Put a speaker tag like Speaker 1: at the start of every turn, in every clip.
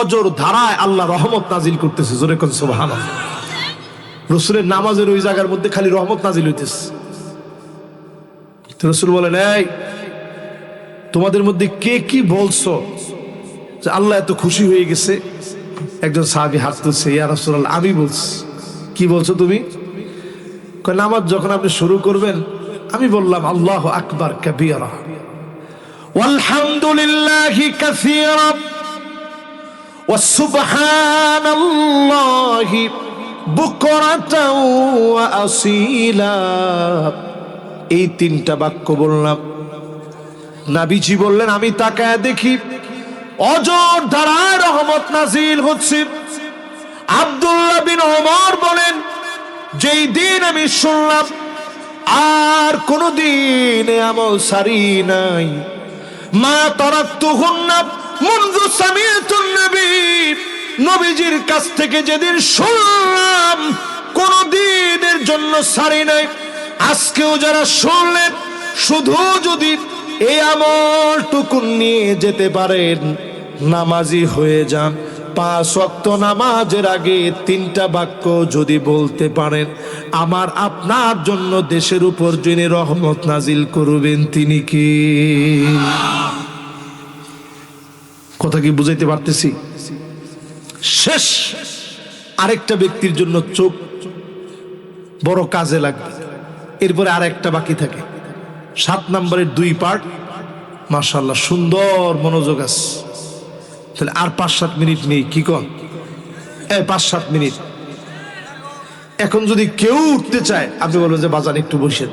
Speaker 1: অজর ধারায় আল্লাহ রহমত নাজিল করতেছে। জোরে কোন সুবহানাল্লাহ। রাসূলের নামাজের ওই জায়গার মধ্যে খালি রহমত নাজিল হইতেছে। রাসূল বলেন, এই তোমাদের মধ্যে কে কি বলছো যে আল্লাহ এত খুশি হয়ে গেছে? একজন সাহাবী হাত তুলছে, ইয়া রাসূলুল্লাহ আমি বলছি। কি বলছো তুমি? কয় নামাজ যখন আপনি শুরু করবেন আমি বললাম আল্লাহু আকবার কাবীরা ওয়ালহামদুলিল্লাহি কাসীরা ওয়া সুবহানাল্লাহি বুকরাতাও ওয়া আসীলা। এই তিনটা বাক্য বললাম। নবীজি বললেন আমি তাকায় দেখি অজর ধারায় রহমত নাজিল হচ্ছে। আব্দুল্লাহ বিন ওমর বলেন, যেই দিন আমি শুনলাম আর কোনদিন আমল সারি নাই। মা তারাকতুহুন্না মুনযু সামিআতুন নবী, নবীজির কাছ থেকে যেদিন শুনলাম কোনদিনের জন্য সারি নাই। আজকেও যারা শুনলেন শুধু যদি এই আমলটুকু নিয়ে যেতে পারেন, নামাজি হয়ে যান। 5 ওয়াক্ত নামাজের আগে 3টা বাক্য যদি বলতে পারেন, আমার আপনার জন্য দেশের উপর যিনি রহমত নাজিল করবেন তিনি কি? কথা কি বুঝাইতে পারতেছি? শেষ আরেকটা ব্যক্তির জন্য চোখ বড় কাজে লাগবে। এরপরে আরেকটা বাকি থাকে। 7 নম্বরের 2 পার্ট মাশাআল্লাহ সুন্দর মনোযোগ আছে। তাহলে আর 5-7 মিনিট নেই, কি কন? 5-7 মিনিট। এখন যদি কেউ উঠতে চায় আপনি বলবেন যে বাজান একটু বসেন।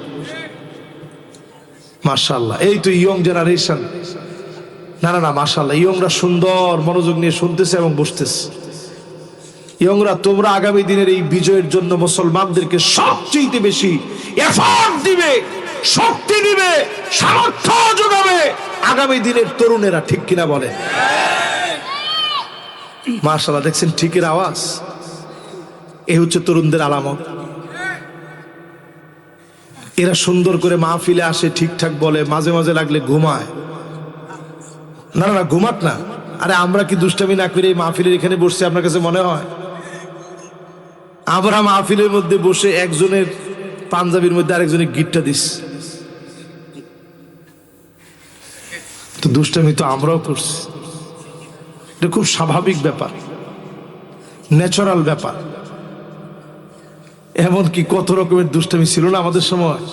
Speaker 1: মাশাআল্লাহ, এই তো ইয়ং জেনারেশন। না না না, মাশাআল্লাহ ইয়ংরা সুন্দর মনোযোগ নিয়ে শুনতেছে এবং বসতেছে। ইয়ংরা তোমরা আগামী দিনের এই বিজয়ের জন্য মুসলমানদেরকে সবচেয়ে বেশি এফর্ট দিবে, শক্তি দিবে, সামর্থ্য যোগাবে আগামী দিনের তরুণেরা, ঠিক কিনা বলে? মাশাআল্লাহ, দেখছেন ঠিকের আওয়াজ? এই হচ্ছে তরুণদের আলামত। এরা সুন্দর করে মাহফিলে আসে, ঠিকঠাক বলে, মাঝে মাঝে লাগলে ঘুমায়। না না ঘুমাক না। আরে আমরা কি দুষ্টামি না করে এই মাহফিলের এখানে বসছি আপনার কাছে মনে হয়? আমরা মাহফিলের মধ্যে বসে একজনের পাঞ্জাবির মধ্যে আরেকজনের গিটটা দিস, তো দুষ্টামি তো আমরাও করছি। এটা খুব স্বাভাবিক ব্যাপার, ন্যাচারাল ব্যাপার। এমনকি কত রকমের দুষ্টামি ছিল না আমাদের সময়,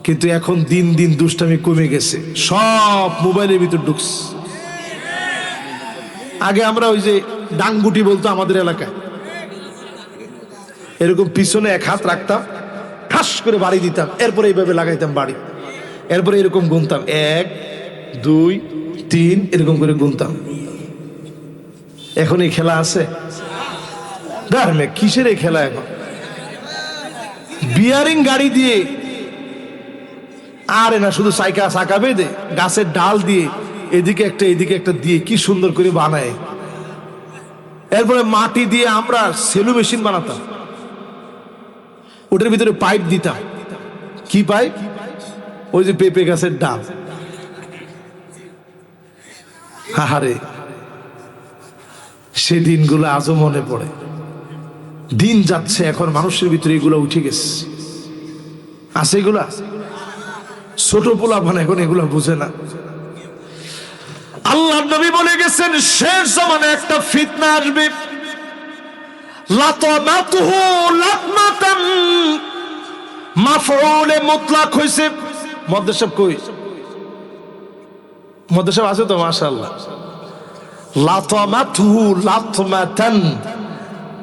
Speaker 1: কিন্তু এখন দিন দিন দুষ্টামি কমে গেছে, সব মোবাইলের ভিতর ঢুকছে। আগে আমরা ওই যে ডাঙ্গুটি বলতো আমাদের এলাকায়, এরকম পিছনে 1 হাত রাখতাম, ঠাস করে বাড়ি দিতাম, এরপরে এইভাবে লাগাইতাম বাড়ি, এরপরে এরকম গুনতাম 1 2 3 এরকম করে গুনতাম। এখন এই খেলা আছে? কিসের এই খেলা? এখন বিয়ারিং গাড়ি দিয়ে, আরে না শুধু চাকা বেঁধে গাছের ডাল দিয়ে এদিকে একটা এদিকে একটা দিয়ে কি সুন্দর করে বানায়। এরপরে মাটি দিয়ে আমরা সেলু মেশিন বানাতাম, ওটার ভিতরে পাইপ দিতাম। কি পাইপ? ওই যে পেঁপে গাছের ডাল। আরে সে দিনগুলো আজও মনে পড়ে। দিন যাচ্ছে, এখন মানুষের ভিতরে এগুলো উঠে গেছে। আছে এগুলা? ছোট পোলা মানে এখন এগুলা বুঝে না। আল্লাহ নবী বলে গেছেন শেষ জামানে একটা ফিতনা আসবে, লাতামাতুহু লাতমাতান, মাফউলে মুতলাক হইছে। মদ্দেশব কই? মদ্দেশব আছে তো মাশাআল্লাহ। লাতামাতুহু লাতমাতান,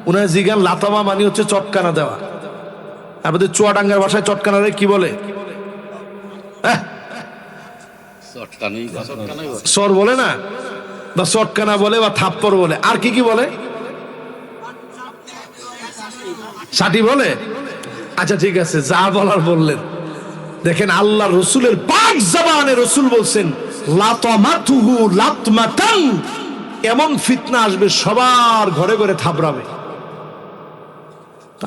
Speaker 1: উনার জিগান লাতামা মানে হচ্ছে চটকানা দেওয়া। আমাদের চুয়াডাঙ্গার ভাষায় চটকানারে কি বলে? সর বলে না, বা চটকানা বলে, বা থাপ্পড় বলে। আর কি কি বলে? সাটি বলে। আচ্ছা ঠিক আছে, যা বলার বললেন। দেখেন আল্লাহ রসুলের পাক জবানে রসুল বলছেন লাতামাতুহু লাতমাতান, এমন ফিতনা আসবে সবার ঘরে ঘরে থাবড়াবে।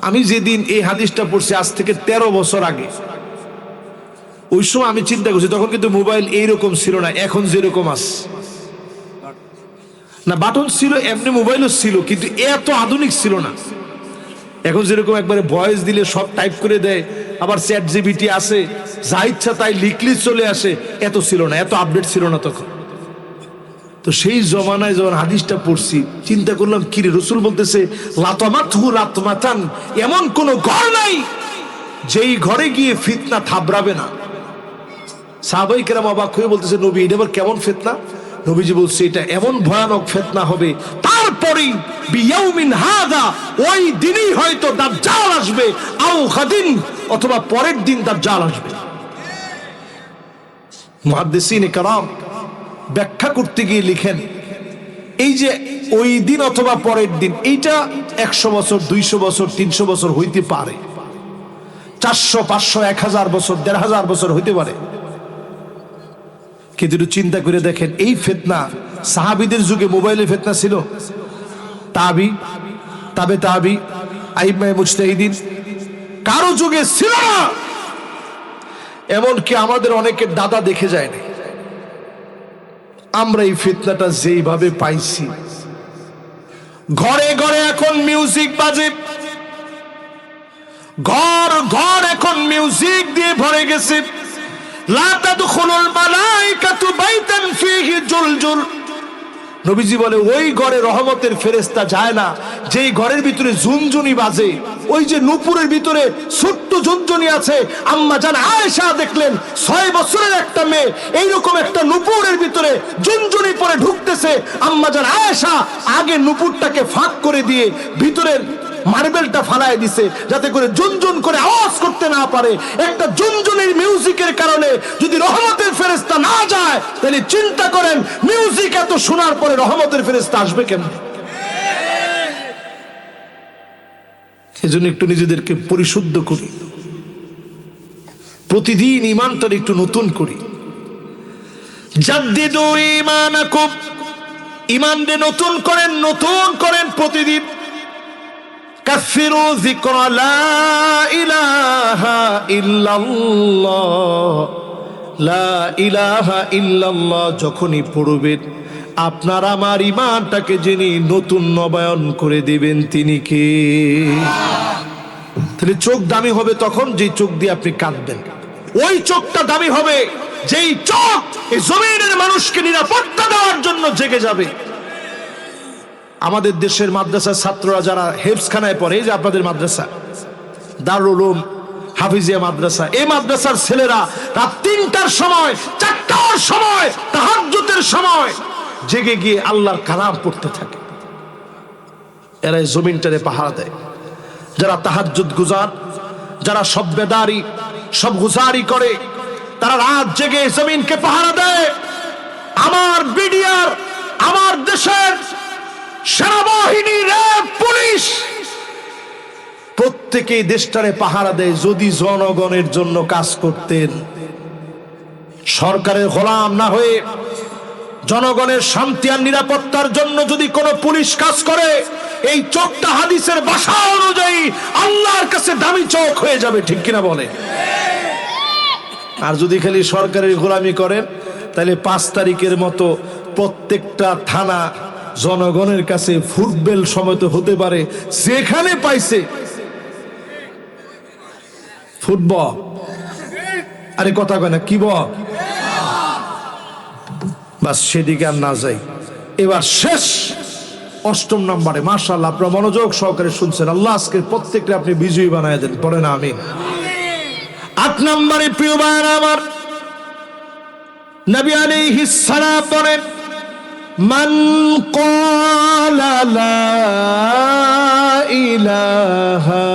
Speaker 1: আমি যেদিন এই হাদিসটা পড়ছি আজ থেকে 13 বছর আগে, ওই সময় আমি চিন্তা করছি, তখন কিন্তু মোবাইল এইরকম ছিল না, এখন যেরকম আছে। না, বাটন ছিল, এমনি মোবাইলও ছিল, কিন্তু এত আধুনিক ছিল না। এখন যেরকম একবারে ভয়েস দিলে সব টাইপ করে দেয়, আবার চ্যাট জিপিটি আছে, যা ইচ্ছা তাই লিখলে চলে আসে, এত ছিল না, এত আপডেট ছিল না তখন। তো সেই জমানায় যখন হাদিসটা পড়ছি, চিন্তা করলাম কিরে, রসুল বলতেছে লাতমাতহু লাতমাতান, এমন কোন ঘর নাই যেই ঘরে গিয়ে ফিতনা থাবড়াবে না। সাহাবাই কেরাম অবাক হয়ে বলতেছে, নবী এটা আবার কেমন ফিতনা? নবীজি বলছে এটা এমন ভয়ানক ফিতনা হবে, তারপরেই বিয়াউমিন হাদা, ওই দিনই হয়তো দাজ্জাল আসবে, আও গাদিন, অথবা পরের দিন দাজ্জাল আসবে। মুহাদ্দিসিনে কেরাম ব্যাখ্যা করতে গিয়ে লিখেন, এই যে ওই দিন অথবা পরের দিন, এইটা 100 বছর, 200 বছর, 300 বছর হইতে পারে, 400, 500, 1000 বছর, 1500 বছর হইতে পারে। কিন্তু একটু চিন্তা করে দেখেন, এই ফিতনা সাহাবীদের যুগে মোবাইলের ফিতনা ছিল? তাবি, তাবে তাবি, আইম্মায়ে মুজতাহিদিন কারো যুগে ছিল না। এমনকি আমাদের অনেকের দাদা দেখে যায় না। আমরা এই ফিতনাটা যেইভাবে পাইছি, ঘরে ঘরে এখন মিউজিক বাজে, ঘর ঘর এখন মিউজিক দিয়ে ভরে গেছে। লা তাদখুলুল মালাইকাতু বাইতান ফীহি জুলজুল, নবীজি বলে ওই ঘরে রহমতের ফেরেশতা যায় না যেই ঘরের ভিতরে ঝুনঝুনি বাজে। ওই যে নূপুরের ভিতরে ছোট্ট ঝুনঝুনি আছে, আম্মা জান আয়েশা দেখলেন 6 বছরের একটা মেয়ে এইরকম একটা নূপুরের ভিতরে ঝুনঝুনি পরে ঢুকতেছে। আম্মা জান আয়েশা আগে নূপুরটাকে ফাঁক করে দিয়ে ভিতরের মার্বেলটা ফালায় দিছে, যাতে করে ঝুনঝুন করে আওয়াজ করতে না পারে। একটা ঝুনঝুনির মিউজিকের কারণে যদি রহমতের ফেরেশতা না যায়, তাহলে চিন্তা করেন মিউজিক এত শোনার পরে রহমতের ফেরেশতা আসবে কেমন? এজন্য একটু নিজেদেরকে পরিশুদ্ধ করি, প্রতিদিন ঈমানটা একটু নতুন করি। জাদ্দিদু ঈমানাকুম, ঈমানকে নতুন করেন, নতুন করেন প্রতিদিন। কাফিরু যিকরা লা ইলাহা ইল্লাল্লাহ, লা ইলাহা ইল্লাল্লাহ যখনই পড়বেন, আপনার আমার ঈমানটাকে যিনি নতুন নবায়ন করে দিবেন তিনি কে? তাহলে চোখ দামি হবে তখন যেই চোখ দিয়ে আপনি কাঁদবেন। ওই চোখটা দামি হবে যেই চোখ এই জমিনের মানুষকে নিরাপত্তা দেওয়ার জন্য জেগে যাবে। আমাদের দেশের মাদ্রাসার ছাত্ররা যারা হেফজখানায় পড়ে, যে আপনাদের মাদ্রাসা দারুল উলুম হাফিজিয়া মাদ্রাসা, এই মাদ্রাসার ছেলেরা রাত 3টার সময়, 4টার সময়, তাহাজ্জুদের সময় জেগে গিয়ে আল্লাহর কালাম পড়তে থাকে। এরা এই জমিনটারে পাহারা দেয়। যারা তাহাজ্জুদ গুজার, যারা সব বেদারি, সব গুজারি করে, তারা রাত জেগে জমিনকে পাহারা দেয়। আমার বিডিআর, আমার দেশের সেনাবাহিনী, র্যাব, পুলিশ প্রত্যেকেই দেশটারে পাহারা দেয়। যদি জনগণের জন্য কাজ করতেন, সরকারের গোলাম না হয়ে জনগণের শান্তি আর নিরাপত্তার জন্য যদি কোনো পুলিশ কাজ করে, এই চোখটা হাদিসের ভাষা অনুযায়ী আল্লাহর কাছে দামি চোখ হয়ে যাবে। ঠিক কিনা বলে? আর যদি খালি সরকারের গোলামি করেন, তাহলে 5 তারিখের মতো প্রত্যেকটা থানা জনগণের কাছে ফুটবল সমেত হতে পারে। যেখানে পাইছে ফুটবল, আরে কথা কয় না, কি বল, বাস সেদিকে আর না যাই। এবার শেষ 8ম নম্বরে, মাশাআল্লাহ আপনারা মনোযোগ সহকারে শুনছেন। আল্লাহ আজকে প্রত্যেকটা আপনি বিজয়ী বানায় দেন, পড়ে না আমিন। 8 নম্বরে প্রিয় ভাইরা আমার, নবী আলাইহিস সালাম বলেন, মান ক্বালা লা ইলাহা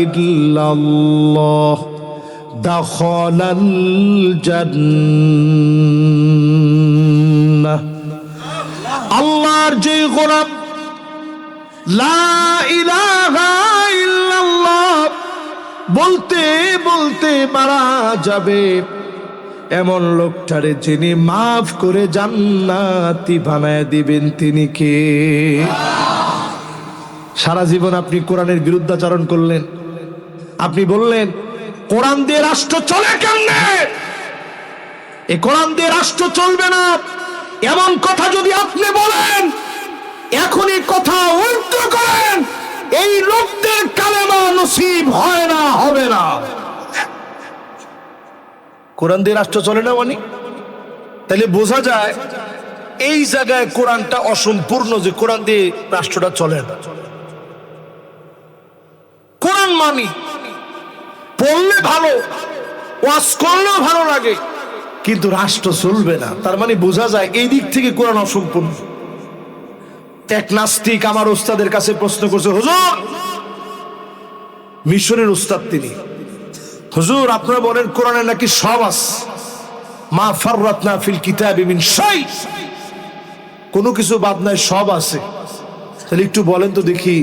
Speaker 1: ইল্লাল্লাহ দাখালাল জান্নাহ। আল্লাহর যে গোলাম লা ইলাহা ইল্লাল্লাহ বলতে বলতে মারা যাবে, এমন লোকটারে যিনি মাফ করে জান্নাতি বানায় দিবেন তিনি কে? সারা জীবন আপনি কোরআনের বিরুদ্ধাচরণ করলেন, আপনি বললেন কোরআন দিয়ে রাষ্ট্র চলে কেমনে, এই কোরআন দিয়ে রাষ্ট্র চলবে না, এমন কথা যদি আপনি বলেন, এখনই কথা উল্টো করেন, এই লোকদের কালেমা নসিব হয় না, হবে না। কোরআন দিয়ে রাষ্ট্র চলে না মানে? তাহলে বোঝা যায় এই জায়গায় কোরআনটা অসম্পূর্ণ, যে কোরআন দিয়ে রাষ্ট্রটা চলে না। কোরআন মানি, পড়লে ভালো, ওয়াজ করলেও ভালো লাগে, কিন্তু রাষ্ট্র চলবে না। তার মানে বোঝা যায় এই দিক থেকে কোরআন অসম্পূর্ণ। এক নাস্তিক আমার ওস্তাদের কাছে প্রশ্ন করছে, হুজুর, মিশরের ওস্তাদ তিনি, হুজুর আপনারা বলেন কোরআনে নাকি সব আছে, মা ফাররাতনা ফিল কিতাবি মিন শাই, কোনো কিছু বাদ নাই, সব আছে। তাহলে একটু বলেন তো দেখি,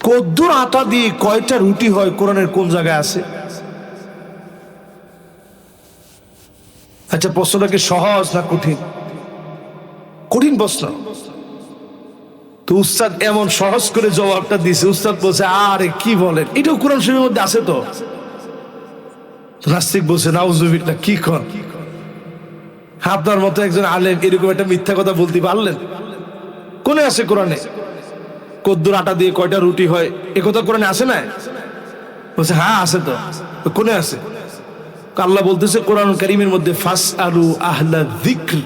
Speaker 1: কদ্দুর আটা দিয়ে কয়টা রুটি হয় কোরআনের কোন জায়গায় আছে? আচ্ছা, প্রশ্নটা কি সহজ না কঠিন? কঠিন প্রশ্ন। তো উস্তাদ এমন সহজ করে জবাবটা দিছে, উস্তাদ বলছে আরে কি বলেন, এটাও কোরআন শরীফের মধ্যে আছে তো। নাস্তিক বলছে নাউজুবিল্লাহ, কি কর, আপনার মতো একজন আলেম এরকম একটা মিথ্যা কথা বলতে পারলেন? কোনে আছে কোরআনে কদ্দুর আটা দিয়ে কয়টা রুটি হয়, এ কথা কোরআনে আছে না? বলছে হ্যাঁ আছে তো। কোনে আছে? আল্লাহ বলতেছে কোরআন কারীমের মধ্যে, ফাসআলু আহলা যিকর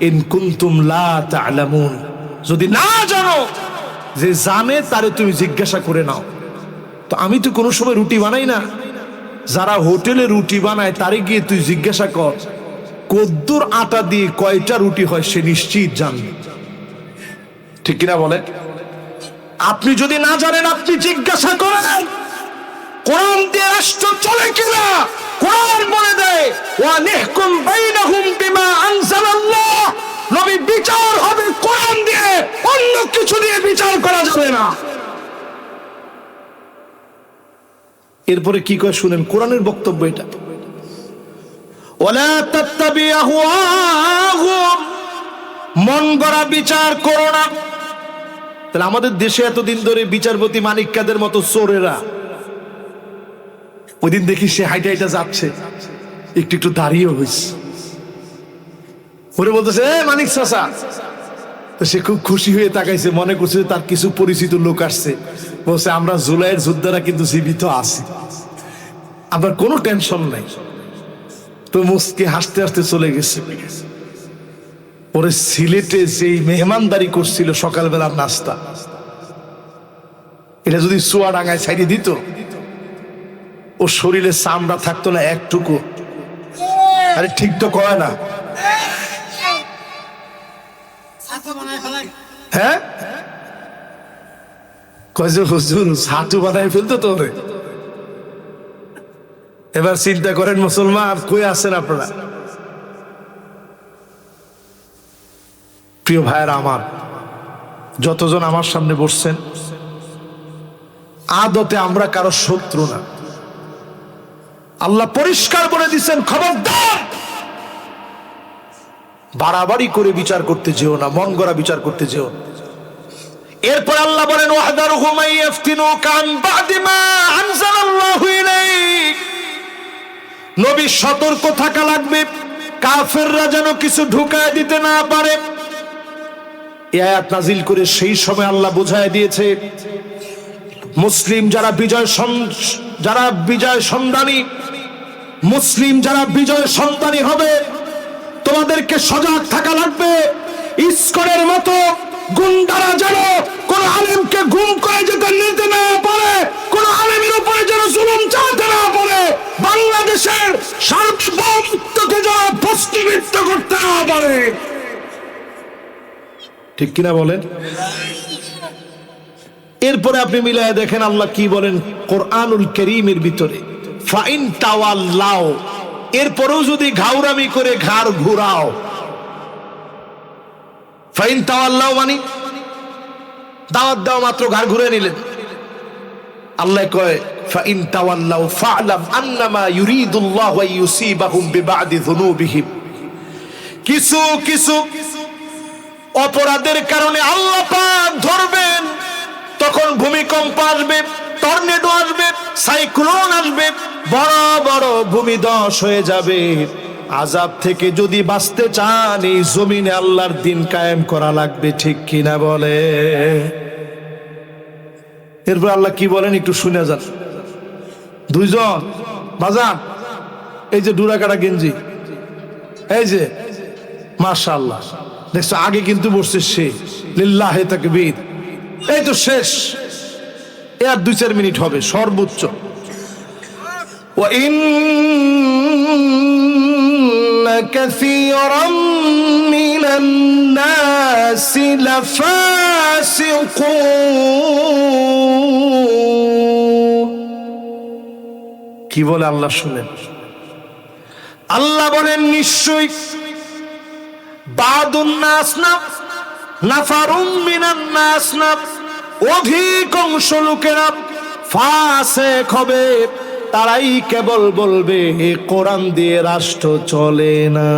Speaker 1: ইন কুনতুম লা তা'লামুন, যদি না জানো, যে জানে তারে তুমি জিজ্ঞাসা করে নাও। তো আমি তো কোনো সময় রুটি বানাই না, যারা হোটেলে রুটি বানায় তারে গিয়ে তুই জিজ্ঞাসা কর কদ্দুর আটা দিয়ে কয়টা রুটি হয়, সে নিশ্চিত জানবে। ঠিক কিনা বলে? আপনি যদি না জানেন, আপনি জিজ্ঞাসা করেন কোরআন দিয়ে রাষ্ট্র চলে কিনা। কোরআন বলে দেয় ওয়া নিহকুম বাইনাহুম বিমা আনজালাল্লাহ, নবী বিচার হবে কোরআন দিয়ে, অন্য কিছু দিয়ে বিচার করা যাবে না। এরপরে কি কয় শুনেন, কোরআনের বক্তব্য এটা, ওয়ালা তাত্তাবি আহওয়াহুম, মন গড়া বিচার করো না। তাহলে আমাদের দেশে এতদিন ধরে বিচারপতি মানিক কাদের মতো চোরেরা, ওই দিন দেখি সে হাইটা হাইটা যাচ্ছে, একটু একটু দাঁড়িয়ে হয়েছে, ওরে বলতেছে এ মানিক চাচা। তো সে খুব খুশি হয়ে তাকাইছে, মনে করছে তার কিছু পরিচিত লোক আসছে, বলছে আমরা জুলাইয়ের যোদ্ধারা কিন্তু জীবিত আছি, আপনার কোনো টেনশন নাই। তো মুস্কি হাসতে হাসতে চলে গেছে। ওরে সিলেটে যেই মেহমানদারি করছিল সকালবেলার নাস্তা, এটা যদি চুয়াডাঙ্গায় ছাইড়ে দিত, ও শরীরে চামড়া থাকতো না একটুকু। আরে ঠিক তো কয় না, হ্যাঁ কয় যে হুজুর ছাতু বানায় ফেলতো তোরে। এবার চিন্তা করেন মুসলমান, কই আছেন আপনারা? প্রিয় ভাইয়েরা আমার, যতজন আমার সামনে বসছেন, আদতে আমরা কারো শত্রু না। আল্লাহ পরিষ্কার বলে দিচ্ছেন, খবরদার বাড়াবাড়ি করে বিচার করতে যেও না, মন গড়া বিচার করতে যেও না। এরপর আল্লাহ বলেন ওয়াহদারহুম আইয়াফতিনুকা আন বা'দি মা আনজালাল্লাহু ইলাইক, নবী সতর্ক থাকা লাগবে, কাফেররা যেন কিছু ঢুকায় দিতে না পারে। এই আয়াত নাজিল করে সেই সময় আল্লাহ বুঝায় দিয়েছে, মুসলিম যারা বিজয় সন্ধানী, মুসলিম যারা বিজয় সন্ধানী হবে, তোমাদেরকে সজাগ থাকা লাগবে। ইসকনের মতো গুন্ডারা যেন কোন আলেমকে গুম করে যেতে নিতে না পারে, কোন আলেমের উপরে যেন জুলুম চালাতে না পারে, বাংলাদেশের সার্বভৌমত্বকে যেন প্রশ্নবিদ্ধ করতে না পারে। ঠিক কিনা বলেন? এরপরে আপনি মিলায় দেখেন আল্লাহ কি বলেন কোরআনুল কারীমের ভিতরে, ফাইন তাওয়াল্লাও, এরপরেও যদি ঘাউরামি করে ঘাড় ঘুরাও। ফাইন তাওয়াল্লাও মানে দাওয়াত দাও মাত্র ঘাড় ঘুরে নিলেন। আল্লাহ কয় ফাইন তাওয়াল্লাও ফা'লাম আন্নামা ইউরিদুল্লাহু আন ইউসিবাহুম বিবা'দি যুনুবিহিম, কিছু কিছু অপরাধের কারণে আল্লাহ পাক ধরবেন, তখন ভূমিকম্প আসবে, টর্নেডো আসবে, সাইক্লোন আসবে, বড় বড় ভূমিধস হয়ে যাবে, আযাব থেকে যদি বাঁচতে চান এই জমিনে আল্লাহর দ্বীন কায়েম করা লাগবে, ঠিক কিনা বলে? এরপর আল্লাহ কি বলেন একটু শুনে যান। দুইজন বাজান, এই যে ডুরাকাটা গেঞ্জি, এই যে মাশাআল্লাহ, দেখছো আগে কিন্তু বসছে সে, লিল্লাহি তাকবীর, এই তো শেষ, আর 2-4 মিনিট হবে সর্বোচ্চ। ওয়া ইন্না কাসীরাম মিনান নাসি লাফাসিকুন। কি বলে আল্লাহ শুনেন, আল্লাহ বলেন নিশ্চয়ই বাদুন নাস না নাফারুম মিনান নাস না, অধিকাংশ লোকেরা ফাসিক হবে, তারাই কেবল বলবে কোরআন দিয়ে রাষ্ট্র চলে না।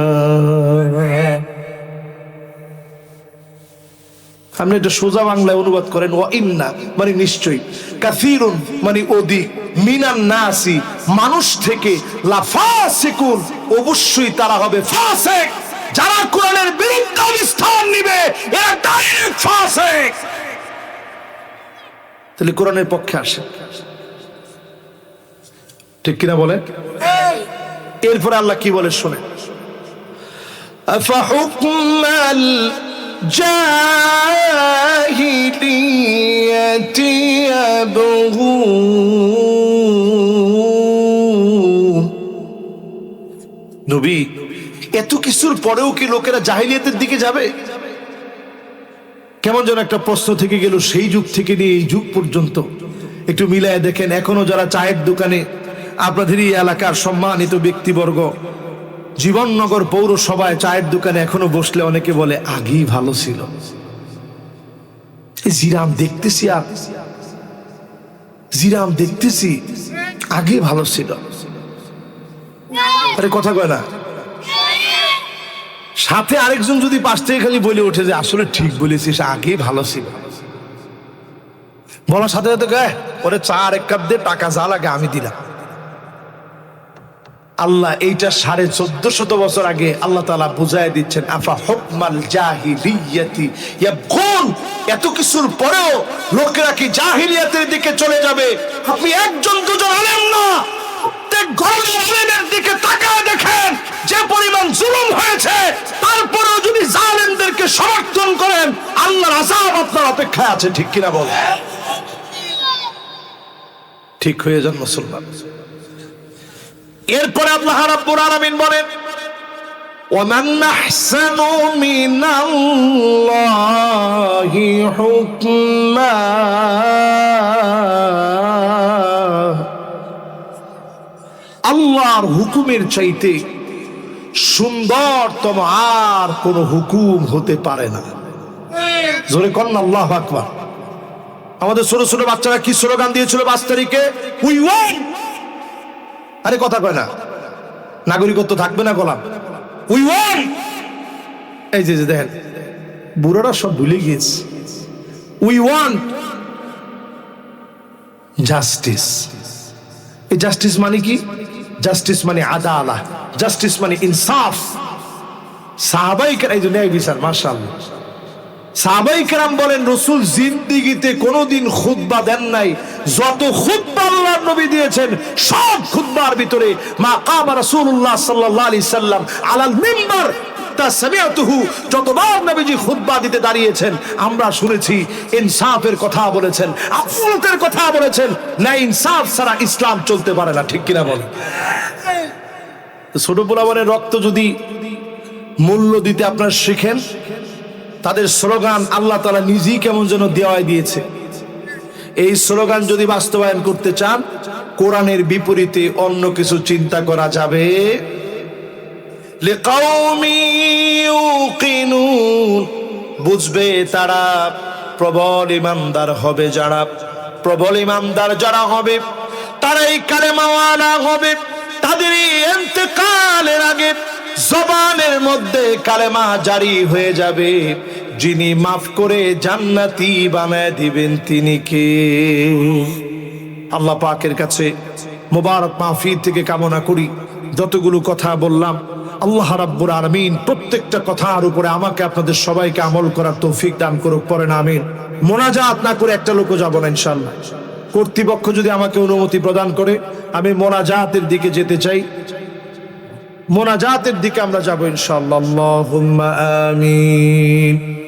Speaker 1: আপনি এটা সোজা বাংলায় অনুবাদ করেন, ওয়া ইন্না মানে নিশ্চয়ই, কাসীরুন মানে অধিক, মিনান নাসি মানুষ থেকে, লাফাসিকুন অবশ্যই তারা হবে ফাসিক। যারা কোরআনের বিরুদ্ধে অবস্থান নিবে এরা ডাইরেক্ট ফাসিক। তাহলে কোরআনের পক্ষে আসে, ঠিক কিনা বলে? এরপরে আল্লাহ কি বলে শুনে, আফাহুকমাল জাহিলিয়াতি ইয়াবগুন। নবী, এত কিছুর পরেও কি লোকেরা জাহিলিয়াতের দিকে যাবে? কেমন যেন একটা প্রশ্ন থেকে গেল সেই যুগ থেকে নিয়ে এই যুগ পর্যন্ত। একটু মিলায় দেখেন, এখনো যারা চায়ের দোকানে, আপনাদের এই এলাকার সম্মানিত ব্যক্তিবর্গ, জীবননগর পৌরসভায় চায়ের দোকানে এখনো বসলে অনেকে বলে আগেই ভালো ছিল। জিরাম দেখতেছি, আর জিরাম দেখতেছি আগে ভালো ছিল। আরে কথা কয় না, সাথে আরেকজন যদি পাশ থেকে খালি বলে ওঠে যে আসলে ঠিক বলেছিস, আগে ভালো ছিল, বলার সাথে সাথে গায়ে ওরে চা আর 1 কাপ দে, টাকা যা লাগে আমি দিলাম। আল্লাহ এইটা 1450 বছর আগে আল্লাহ তাআলা বুঝায় দিচ্ছেন, আফা হুকমাল জাহিলিয়াতি ইয়াবগুন। এত কিছুর পরেও লোকেরা কি জাহিলিয়াতের দিকে চলে যাবে? আপনি একজন দুজন আলেম না, প্রত্যেক ঘরের আলেমের দিকে তাকায় দেখেন, যে পরিমাণ জুলুম হয়েছে, তারপরেও যদি জালেমদেরকে সমর্থন করেন আল্লাহর আযাব আপনার অপেক্ষায় আছে, ঠিক কিনা বল? ঠিক হয়ে যান মুসলমান। এরপরে আল্লাহ রাব্বুল আলামিন বলেন, ওয়ামান আহসানু মিনাল্লাহি হুকমা। আল্লাহর হুকুমের চাইতে সুন্দরতম আর কোন হুকুম হতে পারে না। জোরে কন আল্লাহু আকবার। আমাদের ছোট ছোট বাচ্চারা কি স্লোগান দিয়েছিল 5 তারিখে? We want. আরে কথা কয় না, নাগরিকত্ব থাকবে না গোলাম, উই ওয়ান্ট। এই যে দেখেন বুড়োরা সব ভুলে গিয়েছে। We want justice. এই জাস্টিস মানে কি? জাস্টিস মানে আদালত, জাস্টিস মানে ইনসাফ। সাহাবায়ে কেরাম, এই যে ন্যায় বিচার, মাশাআল্লাহ। সাহাবায়ে কেরাম বলেন রাসূল জিন্দেগিতে কোনোদিন খুতবা দেন নাই, যত খুতবা আল্লাহর নবী দিয়েছেন সব খুতবার ভিতরে মা কামা রাসূলুল্লাহ সাল্লাল্লাহু আলাইহি সাল্লাম আলাল মিম্বার তাসমিআতুহু, যতবার নবীজি খুতবা দিতে দাঁড়িয়েছেন আমরা শুনেছি ইনসাফের কথা বলেছেন, আদালতের কথা বলেছেন। না ইনসাফ ছাড়া ইসলাম চলতে পারে না, ঠিক কিনা বলেন? ছোট পোলাপানের রক্ত যদি মূল্য দিতে আপনারা শিখেন, তাদের স্লোগান আল্লাহ তাআলা নিজেই কেমন যেন দেওয়ায় দিয়েছে। এই স্লোগান যদি বাস্তবায়ন করতে চান, কোরআনের বিপরীতে অন্য কিছু চিন্তা করা যাবে। লিকাউমি ইউকিনুন, বুঝবে তারা, প্রবল ইমানদার হবে যারা, প্রবল ইমানদার যারা হবে তারাই কালেমাওয়ালা হবে। তাদের ইন্তেকালের আগে জবানের মধ্যে কালেমা জারি হয়ে যাবে। যিনি মাফ করে জান্নাতি বানায় দিবেন তিনি কে? আল্লাহ পাকের কাছে মোবারক মাহফিল থেকে কামনা করি যতগুলো কথা বললাম আল্লাহ রাব্বুল আলামিন প্রত্যেকটা কথার উপরে আমাকে আপনাদের সবাইকে আমল করার তৌফিক দান করুক, পড়েন আমিন। মোনাজাত না করে একটা লোকও যাব না ইনশাআল্লাহ। কর্তৃপক্ষ যদি আমাকে অনুমতি প্রদান করে আমি মোনাজাতের দিকে যেতে চাই, মোনাজাতের দিকে আমরা যাব ইনশাআল্লাহ। আল্লাহুম্মা আমিন।